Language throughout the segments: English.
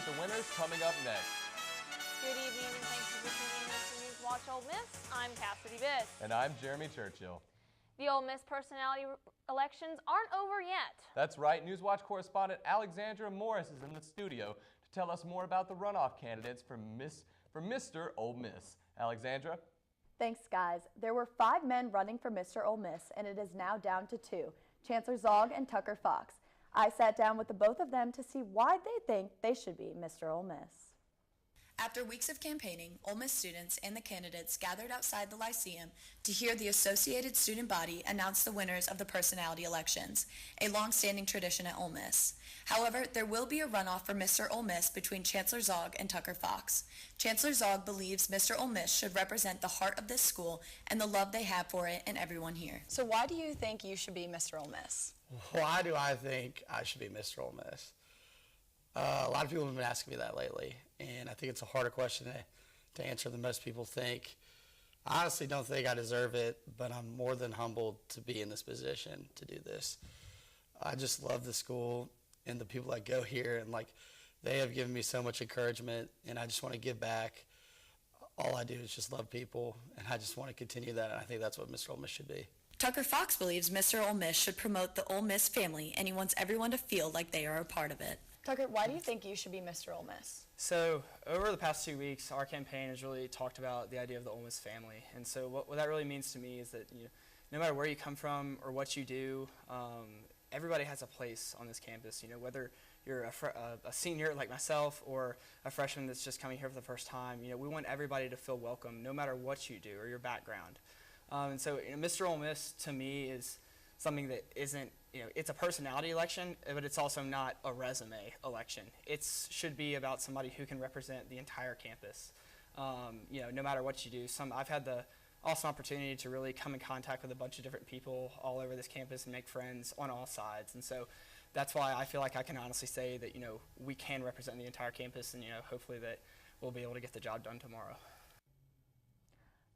meet the winners coming up next. Good evening and thanks for tuning in to NewsWatch Ole Miss. I'm Cassidy Biss. And I'm Jeremy Churchill. The Ole Miss personality elections aren't over yet. That's right. NewsWatch correspondent Alexandra Morris is in the studio to tell us more about the runoff candidates for Mr. Ole Miss. Alexandra? Thanks, guys. There were 5 men running for Mr. Ole Miss, and it is now down to 2, Chancellor Zog and Tucker Fox. I sat down with the both of them to see why they think they should be Mr. Ole Miss. After weeks of campaigning, Ole Miss students and the candidates gathered outside the Lyceum to hear the Associated Student Body announce the winners of the personality elections, a long-standing tradition at Ole Miss. However, there will be a runoff for Mr. Ole Miss between Chancellor Zog and Tucker Fox. Chancellor Zog believes Mr. Ole Miss should represent the heart of this school and the love they have for it and everyone here. So why do you think you should be Mr. Ole Miss? Why do I think I should be Mr. Ole Miss? A lot of people have been asking me that lately, and I think it's a harder question to answer than most people think. I honestly don't think I deserve it, but I'm more than humbled to be in this position to do this. I just love the school and the people that go here, and they have given me so much encouragement, and I just want to give back. All I do is just love people, and I just want to continue that, and I think that's what Mr. Ole Miss should be. Tucker Fox believes Mr. Ole Miss should promote the Ole Miss family, and he wants everyone to feel like they are a part of it. Tucker, why do you think you should be Mr. Ole Miss? So over the past 2 weeks, our campaign has really talked about the idea of the Ole Miss family. And so what that really means to me is that no matter where you come from or what you do, everybody has a place on this campus. Whether you're a senior like myself or a freshman that's just coming here for the first time, we want everybody to feel welcome no matter what you do or your background. And so Mr. Ole Miss to me is something that isn't, it's a personality election, but it's also not a resume election. It should be about somebody who can represent the entire campus, no matter what you do. I've had the awesome opportunity to really come in contact with a bunch of different people all over this campus and make friends on all sides. And so that's why I feel like I can honestly say that, we can represent the entire campus, and, hopefully that we'll be able to get the job done tomorrow.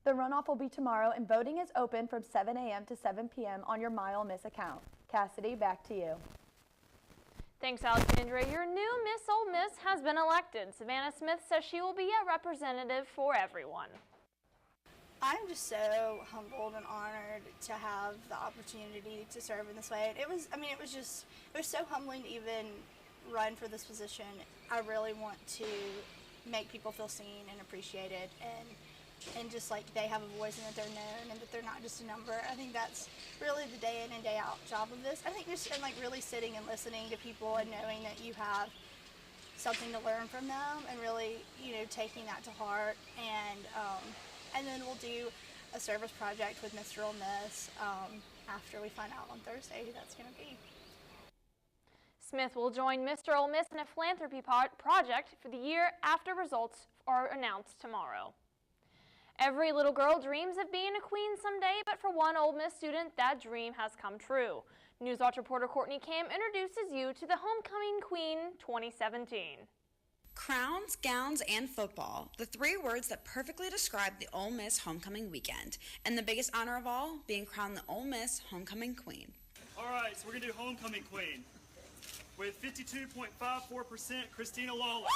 The runoff will be tomorrow, and voting is open from 7 a.m. to 7 p.m. on your My Ole Miss account. Cassidy, back to you. Thanks, Alexandra. Your new Miss Ole Miss has been elected. Savannah Smith says she will be a representative for everyone. I'm just so humbled and honored to have the opportunity to serve in this way. It was so humbling to even run for this position. I really want to make people feel seen and appreciated, and just like they have a voice and that they're known and that they're not just a number. I think that's really the day in and day out job of this. I think just really sitting and listening to people and knowing that you have something to learn from them and really taking that to heart, and then we'll do a service project with Mr. Ole Miss after we find out on Thursday who that's going to be. Smith will join Mr. Ole Miss in a philanthropy project for the year after results are announced tomorrow. Every little girl dreams of being a queen someday, but for one Ole Miss student, that dream has come true. NewsWatch reporter Courtney Camp introduces you to the Homecoming Queen 2017. Crowns, gowns, and football, the 3 words that perfectly describe the Ole Miss homecoming weekend, and the biggest honor of all, being crowned the Ole Miss homecoming queen. All right, so we're going to do homecoming queen with 52.54%, Christina Lawless.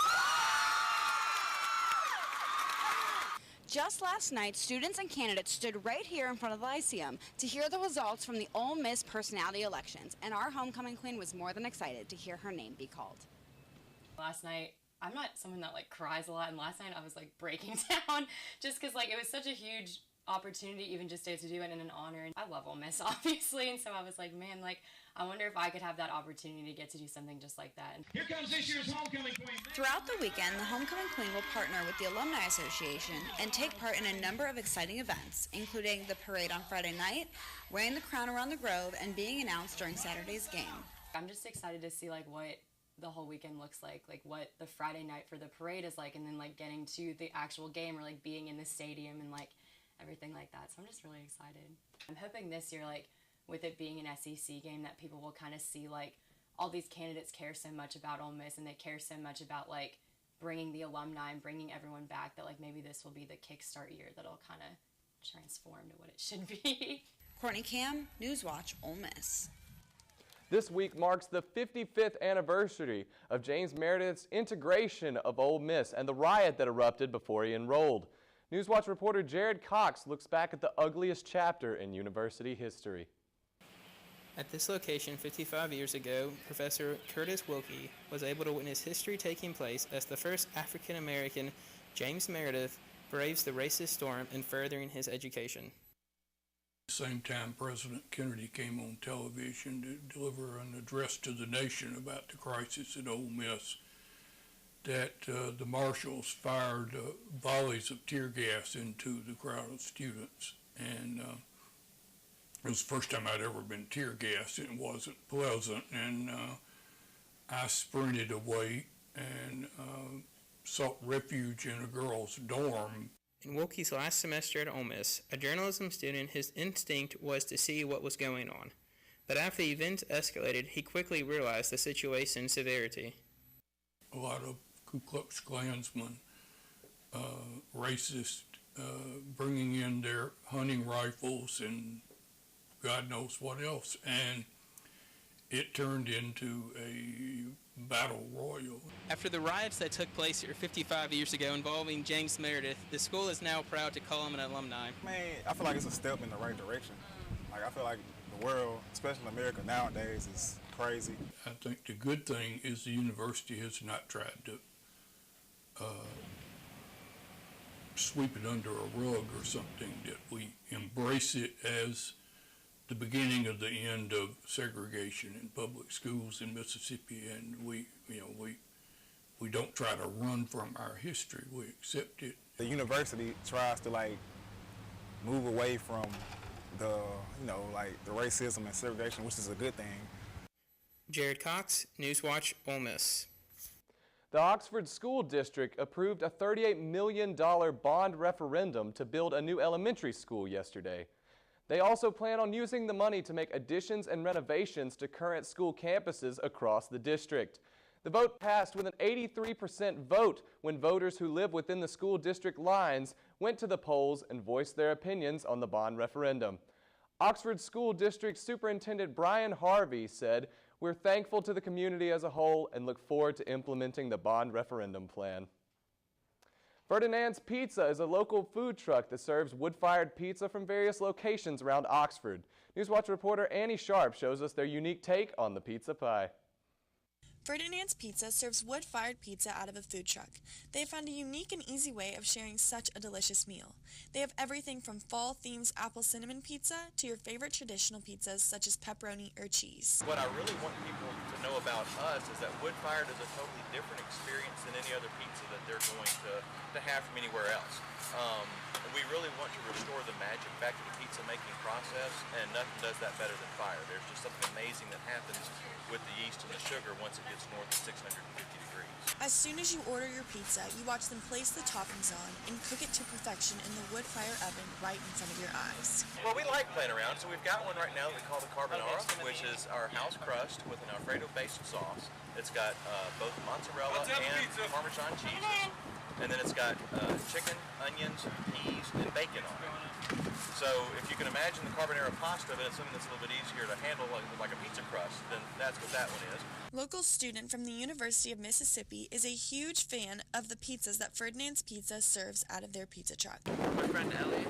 Just last night, students and candidates stood right here in front of the Lyceum to hear the results from the Ole Miss personality elections, and our homecoming queen was more than excited to hear her name be called. Last night, I'm not someone that cries a lot, and last night I was breaking down just because it was such a huge opportunity even just to do it, and an honor. And I love Ole Miss, obviously, and so I was man, I wonder if I could have that opportunity to get to do something just like that. Here comes this year's homecoming queen. Throughout the weekend, the homecoming queen will partner with the Alumni Association and take part in a number of exciting events, including the parade on Friday night, wearing the crown around the Grove, and being announced during Saturday's game. I'm just excited to see what the whole weekend looks like what the Friday night for the parade is like, and then getting to the actual game, or being in the stadium and everything like that. So I'm just really excited. I'm hoping this year, with it being an SEC game, that people will kind of see all these candidates care so much about Ole Miss, and they care so much about bringing the alumni and bringing everyone back, that maybe this will be the kickstart year that'll kind of transform to what it should be. Courtney Cam, NewsWatch Ole Miss. This week marks the 55th anniversary of James Meredith's integration of Ole Miss and the riot that erupted before he enrolled. NewsWatch reporter Jared Cox looks back at the ugliest chapter in university history. At this location 55 years ago, Professor Curtis Wilkie was able to witness history taking place as the first African-American, James Meredith, braves the racist storm in furthering his education. At the same time, President Kennedy came on television to deliver an address to the nation about the crisis at Ole Miss, that the marshals fired volleys of tear gas into the crowd of students. And it was the first time I'd ever been tear gassed. It wasn't pleasant. And I sprinted away and sought refuge in a girl's dorm. In Wilkie's last semester at Ole Miss, a journalism student, his instinct was to see what was going on. But after the events escalated, he quickly realized the situation's severity. A lot of Ku Klux Klansmen, racist, bringing in their hunting rifles and God knows what else. And it turned into a battle royal. After the riots that took place here 55 years ago involving James Meredith, the school is now proud to call him an alumni. I feel like it's a step in the right direction. Like, I feel like the world, especially America nowadays, is crazy. I think the good thing is the university has not tried to sweep it under a rug or something, that we embrace it as the beginning of the end of segregation in public schools in Mississippi, and we don't try to run from our history. We accept it. The university tries to move away from the the racism and segregation, which is a good thing. Jared Cox, NewsWatch Ole Miss. The Oxford School District approved a $38 million bond referendum to build a new elementary school yesterday. They also plan on using the money to make additions and renovations to current school campuses across the district. The vote passed with an 83% vote when voters who live within the school district lines went to the polls and voiced their opinions on the bond referendum. Oxford School District Superintendent Brian Harvey said, "We're thankful to the community as a whole and look forward to implementing the bond referendum plan." Ferdinand's Pizza is a local food truck that serves wood-fired pizza from various locations around Oxford. NewsWatch reporter Annie Sharp shows us their unique take on the pizza pie. Ferdinand's Pizza serves wood-fired pizza out of a food truck. They have found a unique and easy way of sharing such a delicious meal. They have everything from fall-themed apple cinnamon pizza to your favorite traditional pizzas such as pepperoni or cheese. What I really want people to know about us is that wood-fired is a totally different experience than any other pizza that they're going to have from anywhere else. And we really want to restore the magic back to the pizza making process, and nothing does that better than fire. There's just something amazing that happens with the yeast and the sugar once it gets north of 650 degrees. As soon as you order your pizza, you watch them place the toppings on and cook it to perfection in the wood fire oven right in front of your eyes. Well, we like playing around, so we've got one right now that we call the carbonara, which is our house crust with an Alfredo basil sauce. It's got both mozzarella and Parmesan cheeses. And then it's got chicken, onions, peas, and bacon on it. So if you can imagine the carbonara pasta, but it's something that's a little bit easier to handle like a pizza crust, then that's what that one is. Local student from the University of Mississippi is a huge fan of the pizzas that Ferdinand's Pizza serves out of their pizza truck. My friend Ellie,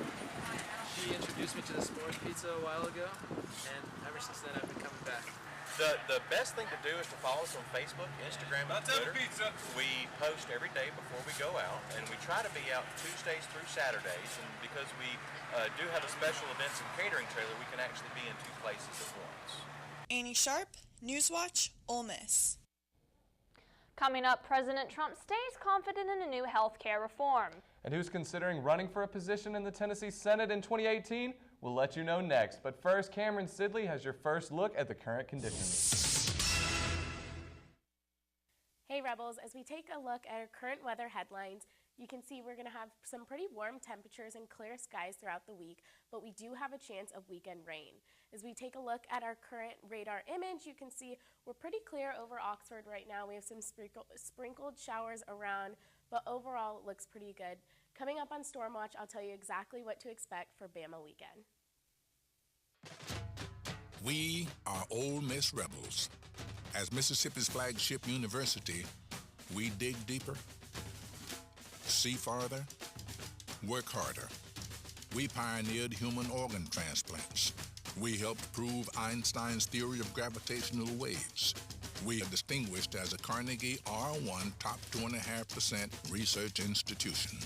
she introduced me to the s'mores pizza a while ago, and ever since then I've been coming back. The best thing to do is to follow us on Facebook, Instagram, and Twitter. We post every day before we go out, and we try to be out Tuesdays through Saturdays. And because we do have a special events and catering trailer, we can actually be in two places at once. Annie Sharp, NewsWatch Ole Miss. Coming up, President Trump stays confident in a new health care reform. And who's considering running for a position in the Tennessee Senate in 2018? We'll let you know next. But first, Cameron Sidley has your first look at the current conditions. Hey Rebels, as we take a look at our current weather headlines, you can see we're going to have some pretty warm temperatures and clear skies throughout the week, but we do have a chance of weekend rain. As we take a look at our current radar image, you can see we're pretty clear over Oxford right now. We have some sprinkled showers around, but overall it looks pretty good. Coming up on Storm Watch, I'll tell you exactly what to expect for Bama weekend. We are Ole Miss Rebels. As Mississippi's flagship university, we dig deeper, see farther, work harder. We pioneered human organ transplants. We helped prove Einstein's theory of gravitational waves. We are distinguished as a Carnegie R1 top 2.5% research institution.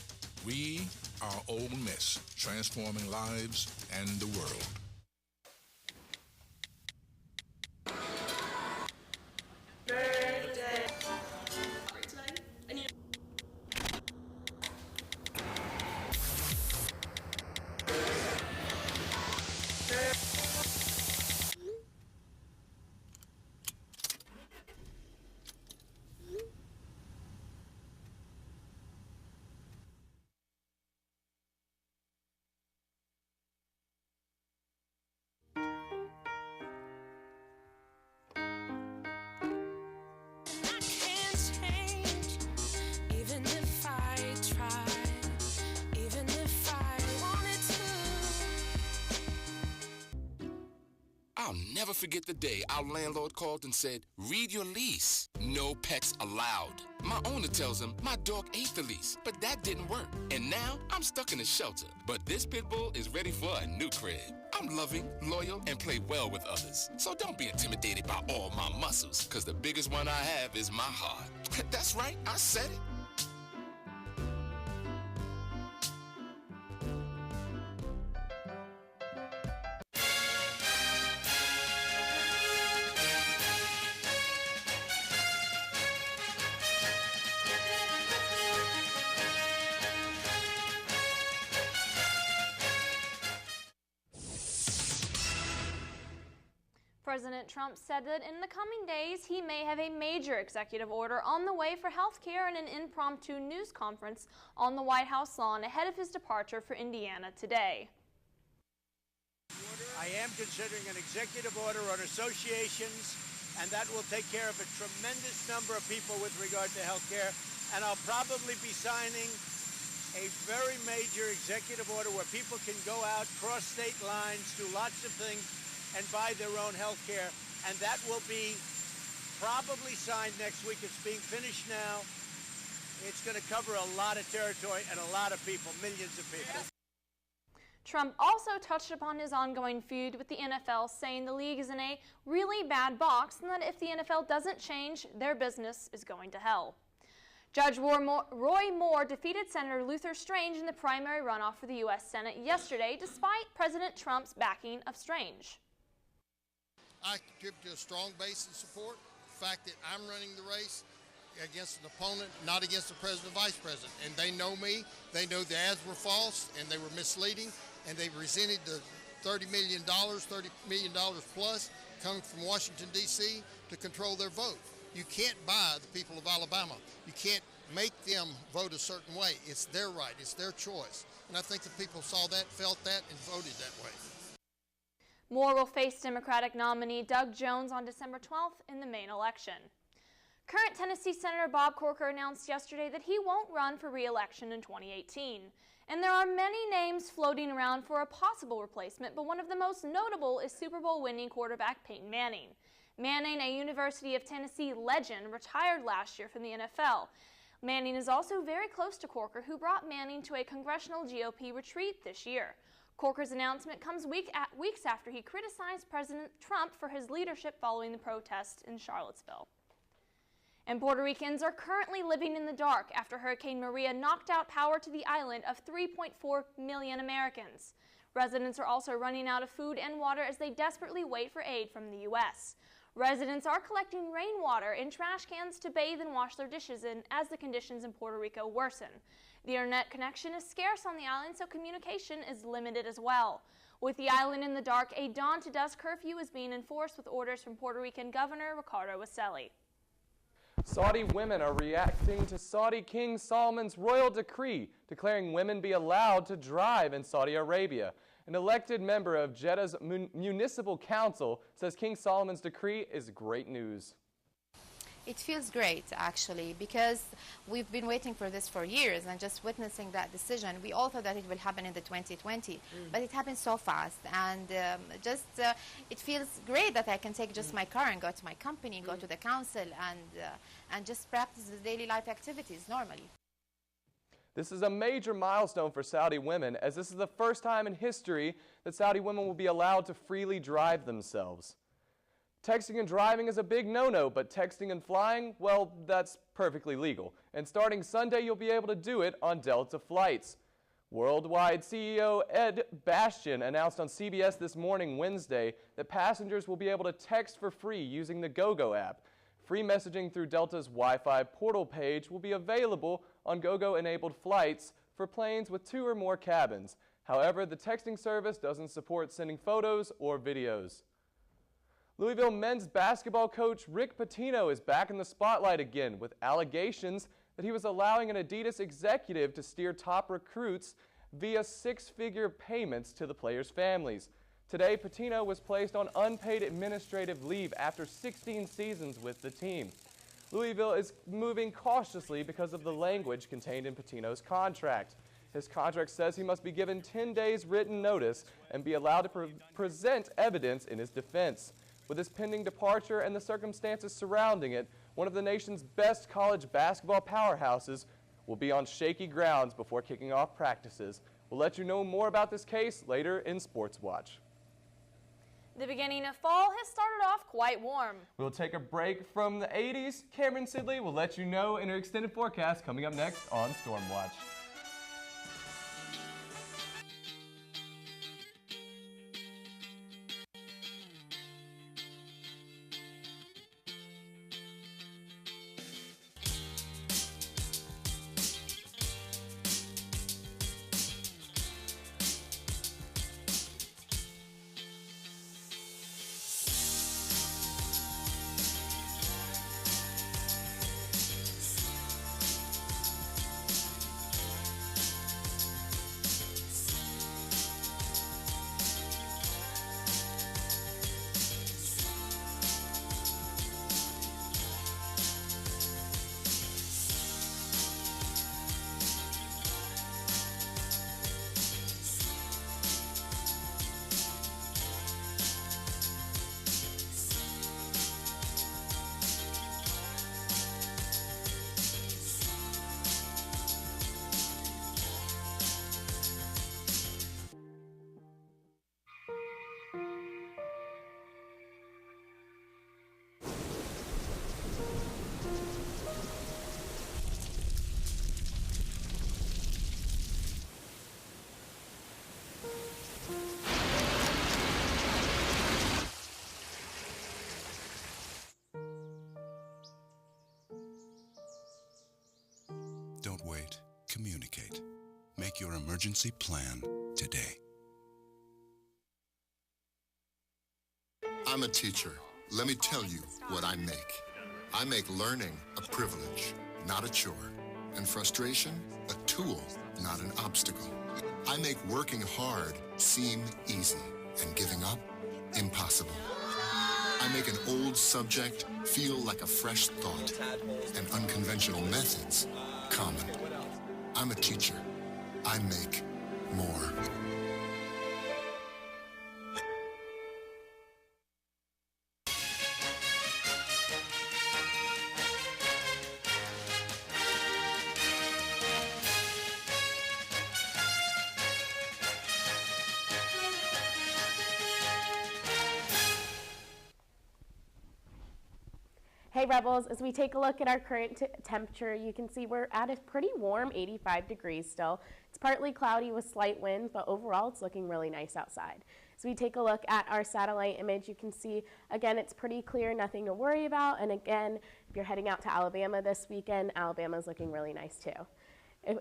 We are Ole Miss, transforming lives and the world. I'll never forget the day our landlord called and said, read your lease. No pets allowed. My owner tells him my dog ate the lease, but that didn't work. And now I'm stuck in a shelter. But this pit bull is ready for a new crib. I'm loving, loyal, and play well with others. So don't be intimidated by all my muscles, because the biggest one I have is my heart. That's right, I said it. President Trump said that in the coming days he may have a major executive order on the way for health care in an impromptu news conference on the White House lawn ahead of his departure for Indiana today. I am considering an executive order on associations, and that will take care of a tremendous number of people with regard to health care. And I'll probably be signing a very major executive order where people can go out, cross state lines, do lots of things, and buy their own health care. And that will be probably signed next week. It's being finished now. It's going to cover a lot of territory and a lot of people, millions of people. Trump also touched upon his ongoing feud with the NFL, saying the league is in a really bad box and that if the NFL doesn't change, their business is going to hell. Judge Roy Moore defeated Senator Luther Strange in the primary runoff for the U.S. Senate yesterday, despite President Trump's backing of Strange. I contribute to a strong base of support. The fact that I'm running the race against an opponent, not against the president or vice president. And they know me. They know the ads were false and they were misleading. And they resented the $30 million plus coming from Washington, D.C. to control their vote. You can't buy the people of Alabama. You can't make them vote a certain way. It's their right. It's their choice. And I think the people saw that, felt that, and voted that way. Moore will face Democratic nominee Doug Jones on December 12th in the main election. Current Tennessee Senator Bob Corker announced yesterday that he won't run for re-election in 2018. And there are many names floating around for a possible replacement, but one of the most notable is Super Bowl winning quarterback Peyton Manning. Manning, a University of Tennessee legend, retired last year from the NFL. Manning is also very close to Corker, who brought Manning to a congressional GOP retreat this year. Corker's announcement comes weeks after he criticized President Trump for his leadership following the protests in Charlottesville. And Puerto Ricans are currently living in the dark after Hurricane Maria knocked out power to the island of 3.4 million Americans. Residents are also running out of food and water as they desperately wait for aid from the U.S. Residents are collecting rainwater in trash cans to bathe and wash their dishes in as the conditions in Puerto Rico worsen. The internet connection is scarce on the island, so communication is limited as well. With the island in the dark, a dawn to dusk curfew is being enforced with orders from Puerto Rican Governor Ricardo Wasselli. Saudi women are reacting to Saudi King Salman's royal decree declaring women be allowed to drive in Saudi Arabia. An elected member of Jeddah's municipal council says King Solomon's decree is great news. It feels great, actually, because we've been waiting for this for years, and just witnessing that decision, we all thought that it will happen in the 2020, but it happened so fast, and it feels great that I can take just my car and go to my company, go to the council, and just practice the daily life activities normally. This is a major milestone for Saudi women, as this is the first time in history that Saudi women will be allowed to freely drive themselves. Texting and driving is a big no-no, but texting and flying, well, that's perfectly legal. And starting Sunday, you'll be able to do it on Delta flights. Worldwide CEO Ed Bastian announced on CBS this morning, Wednesday, that passengers will be able to text for free using the GoGo app. Free messaging through Delta's Wi-Fi portal page will be available on GoGo-enabled flights for planes with 2 or more cabins. However, the texting service doesn't support sending photos or videos. Louisville men's basketball coach Rick Pitino is back in the spotlight again with allegations that he was allowing an Adidas executive to steer top recruits via 6-figure payments to the players' families. Today, Pitino was placed on unpaid administrative leave after 16 seasons with the team. Louisville is moving cautiously because of the language contained in Pitino's contract. His contract says he must be given 10 days written notice and be allowed to present evidence in his defense. With his pending departure and the circumstances surrounding it, one of the nation's best college basketball powerhouses will be on shaky grounds before kicking off practices. We'll let you know more about this case later in Sports Watch. The beginning of fall has started off quite warm. We'll take a break from the 80s. Cameron Sidley will let you know in her extended forecast coming up next on Storm Watch. Don't wait. Communicate. Make your emergency plan today. I'm a teacher. Let me tell you what I make. I make learning a privilege, not a chore, and frustration a tool, not an obstacle. I make working hard seem easy and giving up impossible. I make an old subject feel like a fresh thought and unconventional methods common. I'm a teacher. I make more. Hey Rebels, as we take a look at our current temperature, you can see we're at a pretty warm 85 degrees still. It's partly cloudy with slight winds, but overall it's looking really nice outside. As we take a look at our satellite image, you can see, again, it's pretty clear, nothing to worry about. And again, if you're heading out to Alabama this weekend, Alabama's looking really nice too.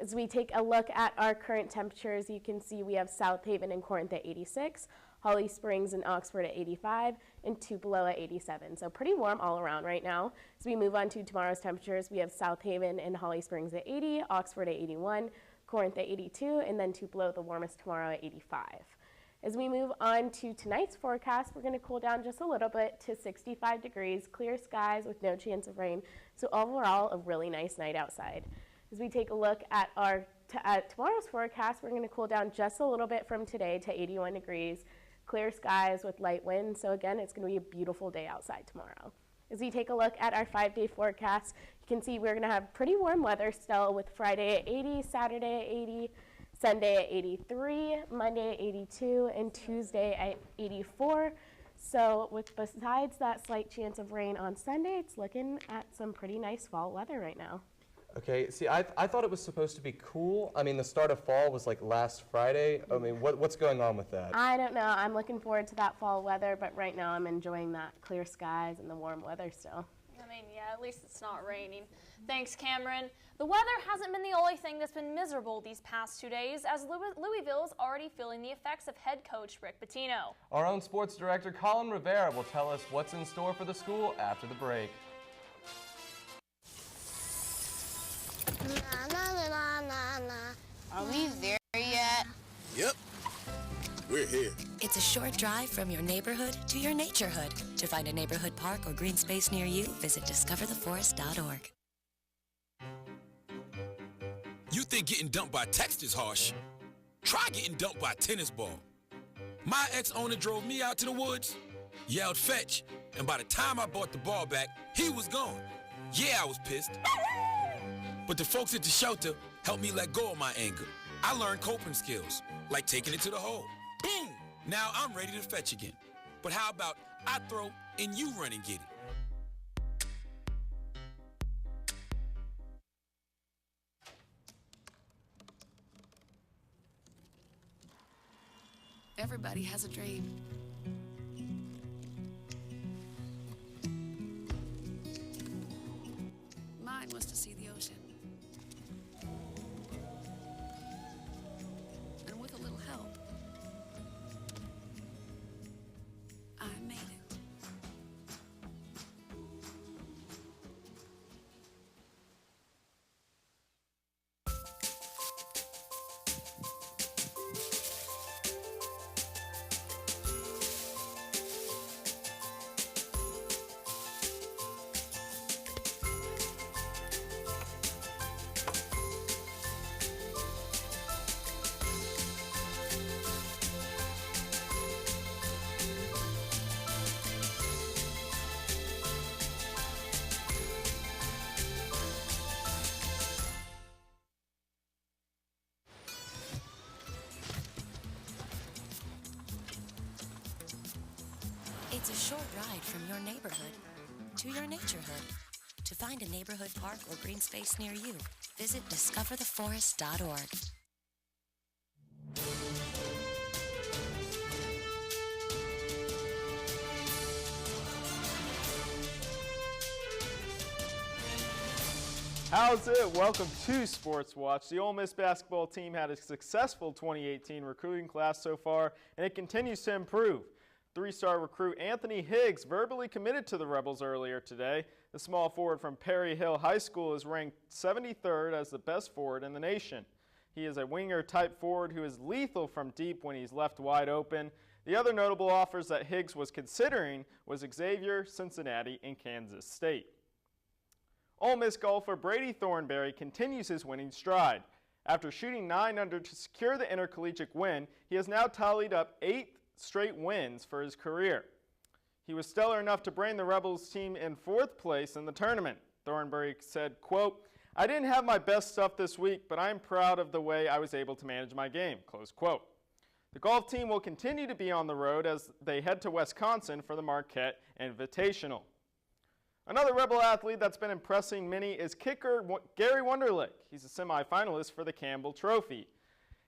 As we take a look at our current temperatures, you can see we have South Haven and Corinth at 86, Holly Springs and Oxford at 85, and Tupelo at 87. So pretty warm all around right now. As we move on to tomorrow's temperatures, we have South Haven and Holly Springs at 80, Oxford at 81, Corinth at 82, and then Tupelo, the warmest tomorrow, at 85. As we move on to tonight's forecast, we're going to cool down just a little bit to 65 degrees, clear skies with no chance of rain. So overall, a really nice night outside. As we take a look at tomorrow's forecast, we're going to cool down just a little bit from today to 81 degrees, clear skies with light wind. So again, it's going to be a beautiful day outside tomorrow. As we take a look at our 5-day forecast, you can see we're going to have pretty warm weather still, with Friday at 80, Saturday at 80, Sunday at 83, Monday at 82, and Tuesday at 84. So besides that slight chance of rain on Sunday, it's looking at some pretty nice fall weather right now. Okay, see, I thought it was supposed to be cool. I mean, the start of fall was like last Friday. I mean, what's going on with that? I don't know. I'm looking forward to that fall weather, but right now I'm enjoying that clear skies and the warm weather still. I mean, yeah, at least it's not raining. Thanks, Cameron. The weather hasn't been the only thing that's been miserable these past 2 days, as Louisville is already feeling the effects of head coach Rick Pitino. Our own sports director, Colin Rivera, will tell us what's in store for the school after the break. Are we there yet? Yep, we're here. It's a short drive from your neighborhood to your naturehood. To find a neighborhood park or green space near you, visit discovertheforest.org. You think getting dumped by text is harsh? Try getting dumped by a tennis ball. My ex-owner drove me out to the woods, yelled fetch, and by the time I bought the ball back, he was gone. Yeah, I was pissed. But the folks at the shelter helped me let go of my anger. I learned coping skills, like taking it to the hole. Boom! Now I'm ready to fetch again. But how about I throw and you run and get it? Everybody has a dream. Mine was to see the ocean. And with a little help, I made it. It's a short ride from your neighborhood to your naturehood. To find a neighborhood park or green space near you, visit discovertheforest.org. How's it? Welcome to Sports Watch. The Ole Miss basketball team had a successful 2018 recruiting class so far, and it continues to improve. Three-star recruit Anthony Higgs verbally committed to the Rebels earlier today. The small forward from Perry Hill High School is ranked 73rd as the best forward in the nation. He is a winger-type forward who is lethal from deep when he's left wide open. The other notable offers that Higgs was considering was Xavier, Cincinnati, and Kansas State. Ole Miss golfer Brady Thornberry continues his winning stride. After shooting 9 under to secure the intercollegiate win, he has now tallied up 8 straight wins for his career. He was stellar enough to bring the Rebels team in 4th place in the tournament. Thornberry said, quote, "I didn't have my best stuff this week, but I'm proud of the way I was able to manage my game," close quote. The golf team will continue to be on the road as they head to Wisconsin for the Marquette Invitational. Another Rebel athlete that's been impressing many is kicker Gary Wunderlich. He's a semifinalist for the Campbell Trophy.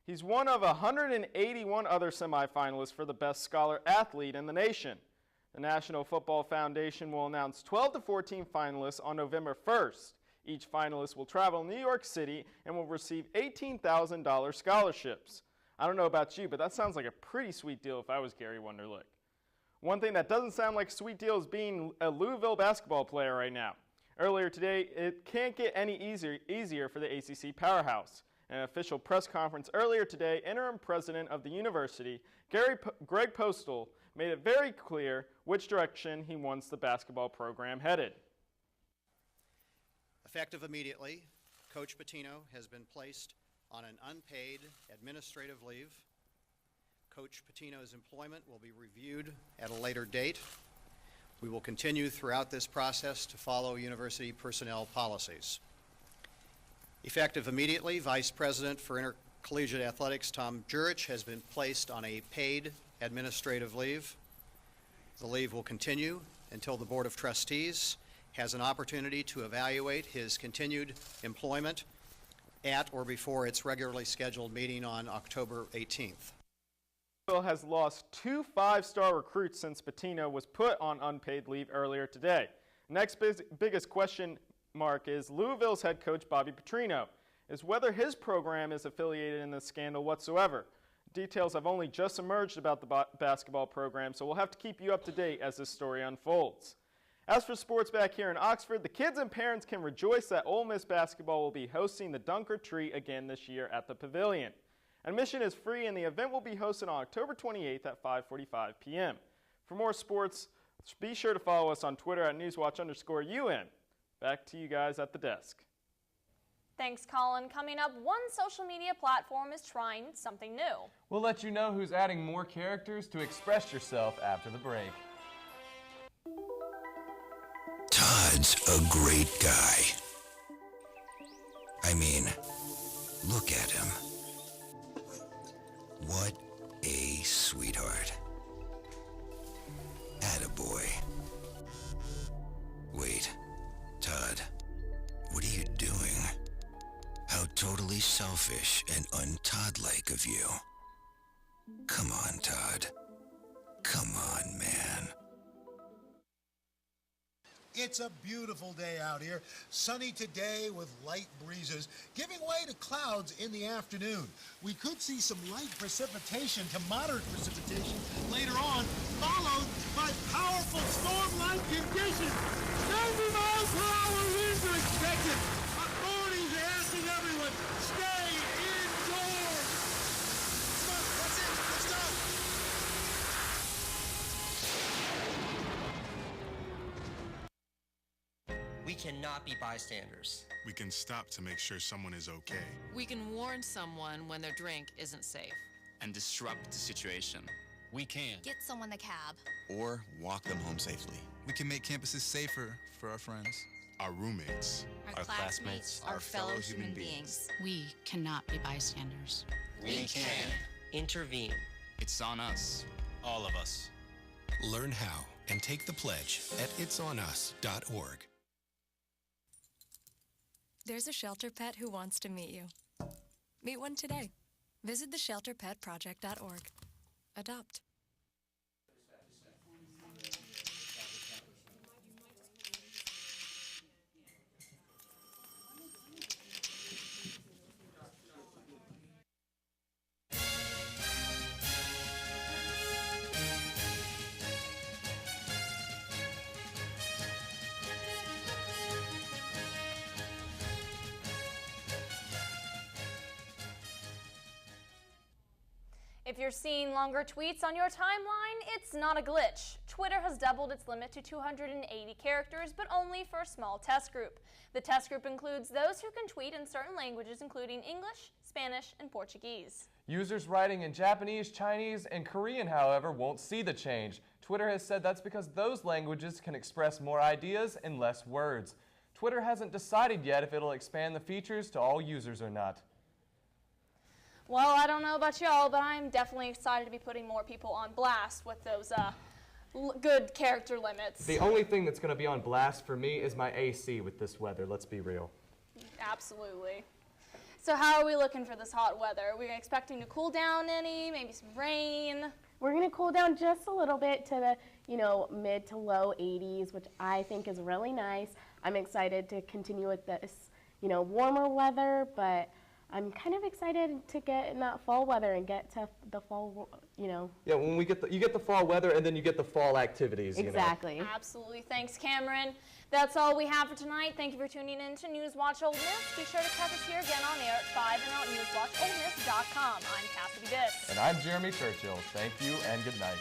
He's one of 181 other semifinalists for the best scholar athlete in the nation. The National Football Foundation will announce 12 to 14 finalists on November 1st. Each finalist will travel to New York City and will receive $18,000 scholarships. I don't know about you, but that sounds like a pretty sweet deal if I was Gary Wunderlich. One thing that doesn't sound like a sweet deal is being a Louisville basketball player right now. Earlier today, it can't get any easier for the ACC powerhouse. In an official press conference earlier today, interim president of the university, Greg Postal, made it very clear which direction he wants the basketball program headed. Effective immediately, Coach Pitino has been placed on an unpaid administrative leave. Coach Pitino's employment will be reviewed at a later date. We will continue throughout this process to follow university personnel policies. Effective immediately, Vice President for Intercollegiate Athletics Tom Jurich has been placed on a paid administrative leave. The leave will continue until the Board of Trustees has an opportunity to evaluate his continued employment at or before its regularly scheduled meeting on October 18th. Louisville has lost 2 5-star recruits since Pitino was put on unpaid leave earlier today. Next biggest question mark is Louisville's head coach Bobby Petrino, is whether his program is affiliated in this scandal whatsoever. Details have only just emerged about the basketball program, so we'll have to keep you up to date as this story unfolds. As for sports back here in Oxford, the kids and parents can rejoice that Ole Miss basketball will be hosting the Dunker Tree again this year at the Pavilion. Admission is free and the event will be hosted on October 28th at 5:45 p.m. For more sports, be sure to follow us on Twitter at @newswatch_UN. Back to you guys at the desk. Thanks, Colin. Coming up, one social media platform is trying something new. We'll let you know who's adding more characters to express yourself after the break. Todd's a great guy. I mean, look at him. What a sweetheart. Attaboy. Wait, Todd, what are you doing? How totally selfish and un-Todd-like of you. Come on, Todd. Come on, man. It's a beautiful day out here. Sunny today with light breezes, giving way to clouds in the afternoon. We could see some light precipitation to moderate precipitation later on, followed by powerful storm-like conditions. 70 miles per hour winds are expected. Authorities are asking everyone, stay indoors. Come on, that's it. Let's go. We cannot be bystanders. We can stop to make sure someone is okay. We can warn someone when their drink isn't safe. And disrupt the situation. We can. Get someone a cab. Or walk them home safely. We can make campuses safer for our friends. Our roommates. Our classmates. Our fellow human beings. We cannot be bystanders. We can. Intervene. It's on us. All of us. Learn how and take the pledge at itsonus.org. There's a shelter pet who wants to meet you. Meet one today. Visit theshelterpetproject.org. Adopt. If you're seeing longer tweets on your timeline, it's not a glitch. Twitter has doubled its limit to 280 characters, but only for a small test group. The test group includes those who can tweet in certain languages, including English, Spanish, and Portuguese. Users writing in Japanese, Chinese, and Korean, however, won't see the change. Twitter has said that's because those languages can express more ideas in less words. Twitter hasn't decided yet if it'll expand the features to all users or not. Well, I don't know about y'all, but I'm definitely excited to be putting more people on blast with those good character limits. The only thing that's going to be on blast for me is my AC with this weather, let's be real. Absolutely. So how are we looking for this hot weather? Are we expecting to cool down any, maybe some rain? We're going to cool down just a little bit to the, mid to low 80s, which I think is really nice. I'm excited to continue with this, warmer weather, but I'm kind of excited to get in that fall weather and get to the fall, you know. Yeah, when you get the fall weather and then you get the fall activities. Exactly. You know. Absolutely. Thanks, Cameron. That's all we have for tonight. Thank you for tuning in to NewsWatch Ole Miss. Be sure to catch us here again on air at 5 and on NewsWatchOleMiss.com. I'm Cassidy Bitts. And I'm Jeremy Churchill. Thank you and good night.